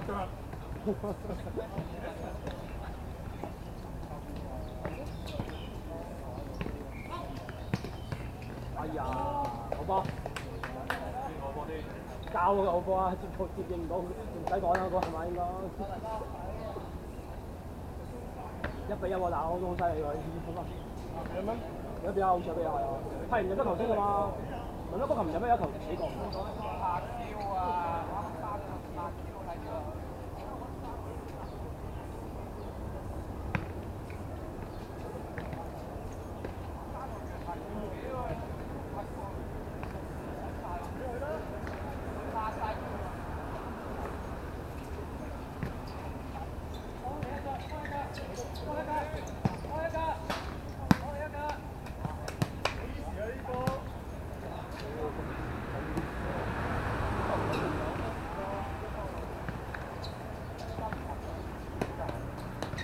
哎呀，好波！教嘅好波啊，接應唔到，唔使講啦，嗰係咪應該？1-1喎，大佬都好犀利喎，有咩？1-1好似1-1係啊，踢完入咗球先㗎嘛，文德福琴日1-1球死過。辣椒啊！辣椒睇住啊！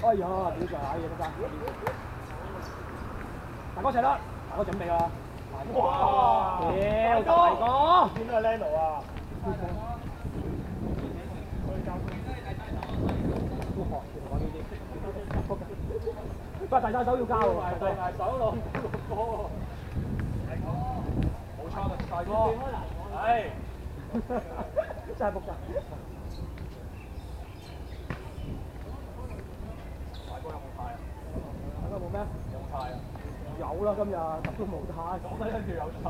哎呀，屌就係嘢得㗎！大哥齊啦，大哥準備啦！哇！屌大哥！見到係 Leno 啊！不過第三手要交喎，大手落波。冇錯啦，大哥。係。真係仆街。大哥有冇派啊？大哥冇咩？有冇派啊？有啦，今日乜都冇太。講得跟住有派。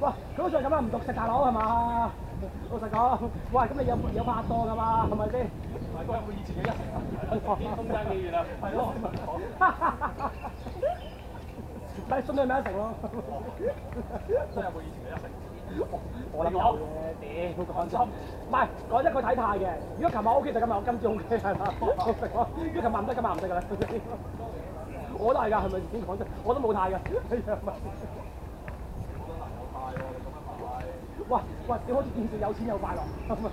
喂，佢好似係咁樣唔獨食大佬係嘛？老實講，喂，咁你有拍檔㗎嘛？係咪先？大哥有冇以前嘅一成啊？天空爭幾遠啊？係咯，咪講。咪信你咪一成咯。真係有冇以前嘅一成？我諗有嘅，屌講真，唔係講真佢睇態嘅。如果琴日 OK 就今日，我今朝 OK 係嘛？我食咯。如果琴日唔得，今日唔得㗎啦。我都係㗎，係咪先講真？我都冇態㗎。喂喂，你好似電視有錢有快樂，係咪？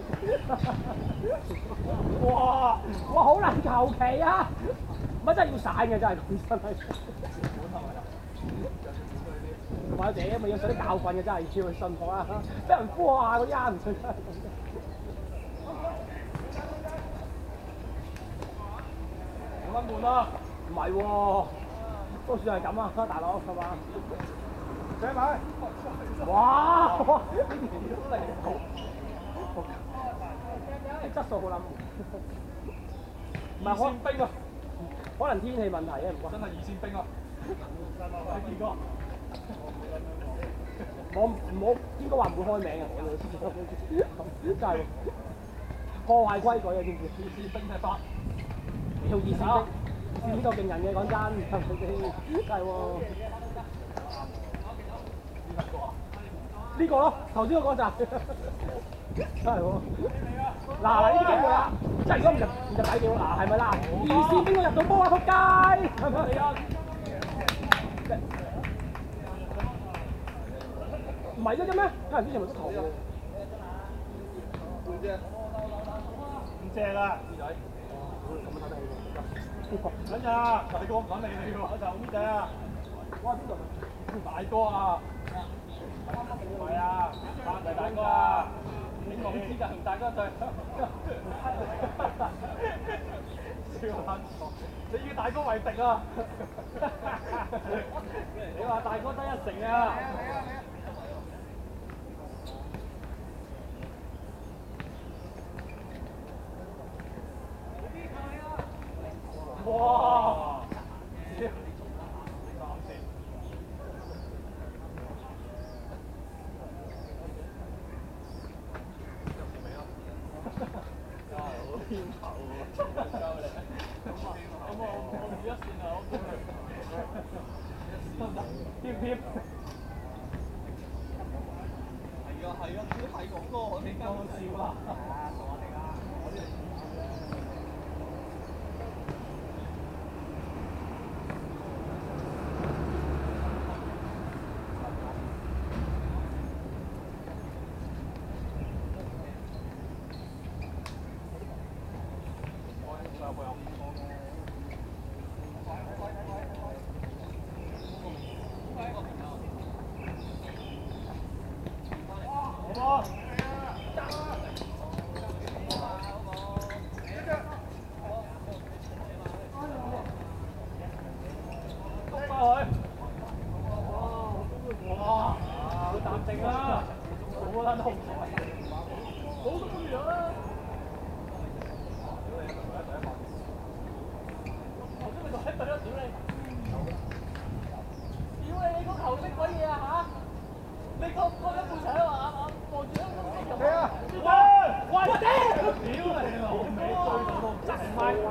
哇！哇好難求其啊！乜真係要散嘅真係，真係。或者咪要上啲教訓嘅真係要去信服啊！俾人呼下嗰啲啱唔信真係。2分半啦。唔係喎，都算係咁啊，大佬係嘛？寫埋。哇！呢條都離譜，質素好撚唔係線兵啊！可能天氣問題啊，唔關。真係2線兵啊！你見過？我應該話唔會開名啊，真係破壞規矩啊，知唔知？2線兵踢法。你用2線兵，2線邊個勁人嘅講真，係咪先？真係喎。呢個咯，頭先我講就真係喎。嗱呢啲機會啦，即係如果唔入底料，嗱係咪啦？2線邊個入到波啊？仆街，係咪啊？唔係嘅啫咩？睇人之前咪都投嘅。唔正啦，二仔。等陣啊，大哥唔撚理你喎，就呢隻啊。哇！邊度？大哥啊！唔係啊，發嚟大哥啊！你冇資格同大哥對。笑撚錯，你以大哥為敵啊！你話大哥得1成啊！哇！天頭喎，咁我唔一線啊，貼貼。係啊，主題講過我哋講笑啊。同我哋啊，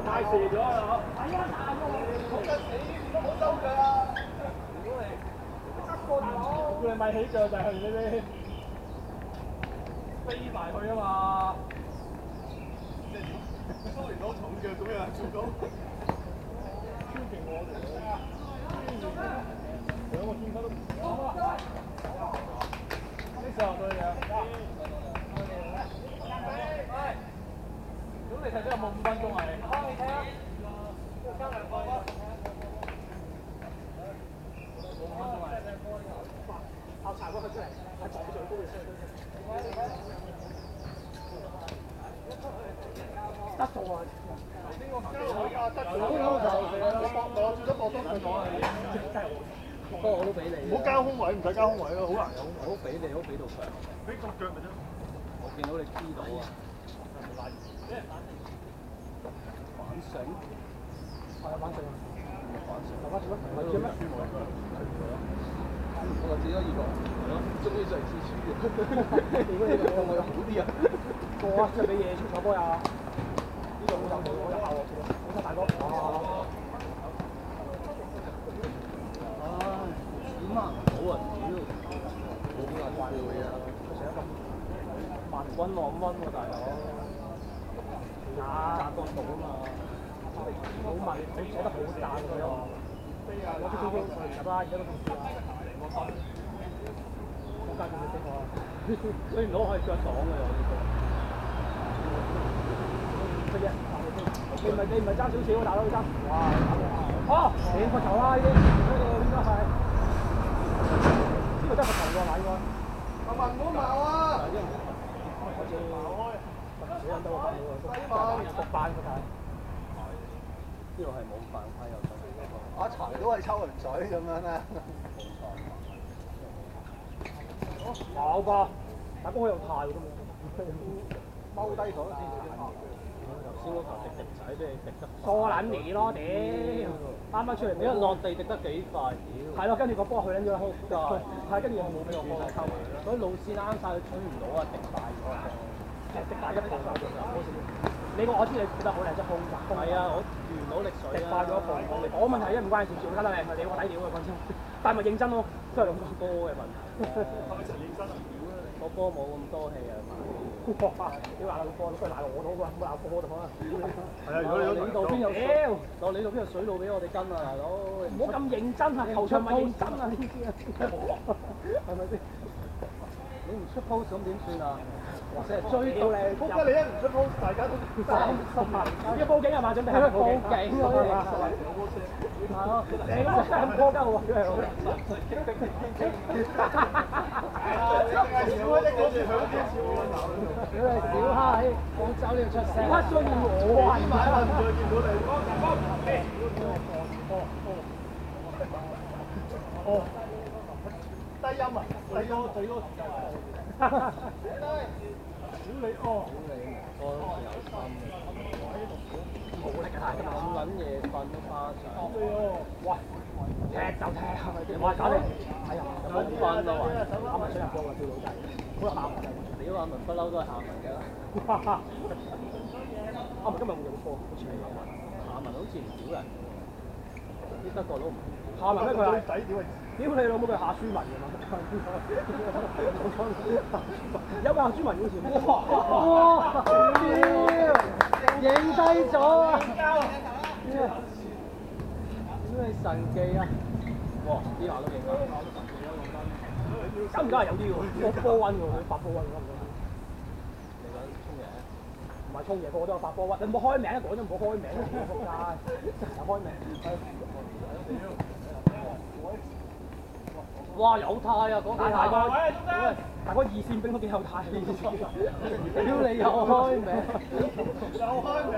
太射咗啦！叫你咪起腳就係呢啲飛埋去啊嘛！收完攞重腳咁樣做到，超勁我哋！兩個天分都唔錯啊！呢時候對嘅。咁你睇咗有冇5分鐘啊？你睇啊！加2個啊！靠查過佢出嚟，係撞上高嘅車。得咗啊！不過我都俾你。唔好交空位，唔使交空位咯，好難有空位。好俾你，好俾到上。俾個腳咪啫。我見到你 P 到啊！反繩。係啊，反繩啊！反繩。留翻做乜？唔係做咩？我就自己熱過，係咯，終於上次輸嘅。點解你個我有好啲啊？過啊！即係俾嘢出手波呀！呢度好有效喎，好彩大哥。點啊？好啊！屌，冇邊個怪會啊？成日咁萬軍浪溫喎，大佬。壓角度啊嘛！好問，你寫得好炸佢喎。我啲 QQ 入啦，而家都仲試啊！我加住你俾我啊！你唔攞可以腳擋嘅喎呢個。乜嘢？你唔係爭少少，大佬你爭。哇！哦，你罰球啦呢啲，呢個應該係。呢個真係罰球喎，應該。阿文唔好矛啊！我知。死人都好快喎，都班嗰睇。呢度係冇犯規又得。阿柴都係抽人水咁樣啊！冇噃，大哥好有態喎，踎低咗先。頭先嗰球滴仔俾你滴得。疏撚你咯，屌！啱啱出嚟，你一落地滴得幾快，屌！係咯，跟住個波去撚咗啦，係跟住冇俾我波溝埋，所以路線啱晒，佢取唔到啊，滴大咗。滴大一步就你個我知你覺得好靚，即係空㗎。係啊，我傳唔到力水滴快咗一步，我問題因為唔關事，我覺得你個底料嘅講真，但係咪認真咯？都係兩個波嘅問題。係咪陳認真啊？個波冇咁多氣啊！哇！你話個波都係賴我到㗎，冇賴個波就好啦。係啊，如果你你度邊有水？落你度邊有水路俾我哋跟啊，大佬！唔好咁認真啊！球場咪認真啊！呢啲啊，係咪先？你唔出 post 咁點算啊？或者係追到你，仆街你一唔出 post，大家都擔心啊！要報警係嘛？準備係報警嗰啲。係咯，你嗰個真係波鳩喎，真係。小蝦喺廣州呢度出聲，乜需要我啊？買啦，唔再見到你。哦，低音啊，最多。屌你哦！冇力啊！咁撚夜瞓都花上。喂，踢就踢，係咪先？哇！搞你，哎呀，有冇瞓啊？啱咪水入波㗎，跳佬仔，好有效㗎。屌阿文不嬲都係夏文㗎啦。阿文今日冇用波，好似夏文好似唔屌人，啲德國佬唔。夏文咩佢係？仔屌屌你老母佢夏書文㗎嘛？有個夏書文嗰時。哇！屌，影低咗啊！點解神記啊？哇！呢下都影啊！得唔得啊？有啲喎，波溫喎，佢發波溫得唔得？你講沖嘢？唔係沖嘢，個個都有發波溫。你唔好開名啊！講咗唔好開名，仆街！成日開名。哇！有態啊！嗰幾下。大哥二線兵都幾有態。屌你又開名！又開名。